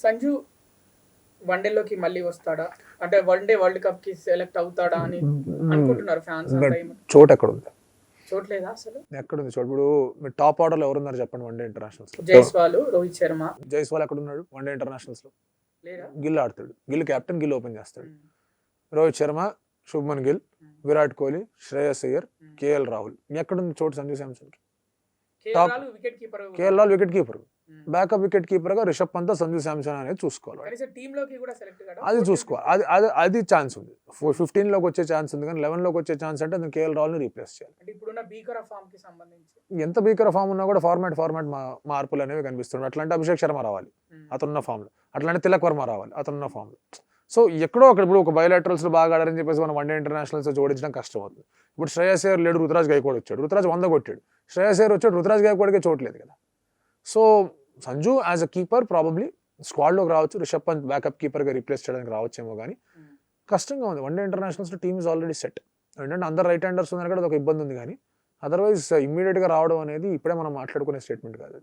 సంజు వన్డేలోకి మళ్ళీ వస్తాడా? అంటే వన్డే వరల్డ్ కప్‌కి సెలెక్ట్ అవుతాడా అని అనుకుంటున్నారు ఫ్యాన్స్ అంతా చోటు ఎక్కడ ఉంది? చూడలేదా అసలు? ఎక్కడుంది చోటు? ఇప్పుడు మీరు టాప్ ఆర్డర్‌లో ఎవరున్నారు చెప్పండి వన్డే ఇంటర్నేషనల్స్ లో? జైస్వాల్, రోహిత్ శర్మ. జైస్వాల్ ఎక్కడున్నాడు వన్డే ఇంటర్నేషనల్స్ లో? లేరా? గిల్ ఆడతాడు. గిల్ కెప్టెన్, గిల్ ఓపెన్ చేస్తాడు. రోహిత్ శర్మ, శుభ్మన్ గిల్, విరాట్ కోహ్లీ, శ్రేయస్ అయ్యర్, కేఎల్ రాహుల్. ఎక్కడుంది చోటు సంజు శాంసన్ కి? Top KL Rahul wicket keeper, backup wicket keeper గా రిషబ్ పంత్, సంజు శాంసన్ అనేది చూసుకోవాలి. అది చూసుకోవాలి. అది అది అది ఛాన్స్ ఉంది. 15 లోకి వచ్చే ఛాన్స్ ఉంది, కానీ 11 లోకి వచ్చే ఛాన్స్ అంటే అది కేఎల్ రాహుల్ ని రీప్లేస్ చేయాలి. ఎంత భీకర ఫామ్ ఉన్నా కూడా ఫార్మాట్ మార్పులు అనేవి కనిపిస్తున్నాయి. అట్లాంటి అభిషేక్ శర్మ రావాలి అతనున్న ఫామ్ లో, అట్లాంటి తిలక్ వర్మ రావాలి అతనున్న ఫామ్ లో. సో ఎక్కడో అక్కడ ఇప్పుడు ఒక బయోలాటరల్స్ బాగా ఆడారని చెప్పేసి మనం వన్డే ఇంటర్నేషనల్స్ జోడించడం కష్టం అవుతుంది. ఇప్పుడు శ్రేయస్ అయ్యర్ లేడు, రుతురాజ్ గైక్వాడ్ వచ్చాడు, రుతురాజ్ 100 కొట్టాడు. శ్రేయస్ అయ్యర్ వచ్చాడు, రుతురాజ్ గైక్వాడ్కే చోట్లేదు కదా. So Sanju as a keeper probably స్క్వాడ్లోకి రావచ్చు, రిషబ్ పంత్ బ్యాకప్ కీపర్గా రీప్లేస్ చేయడానికి రావచ్చేమో, కానీ కష్టంగా ఉంది. One day internationals team is already set. ఏంటంటే అందరు రైట్ హ్యాండర్స్ ఉన్నారు కూడా ఒక ఇబ్బంది ఉంది, కానీ అదర్వైజ్ ఇమ్మీడియట్గా రావడం అనేది ఇప్పుడే మనం మాట్లాడుకునే స్టేట్మెంట్ కాదు.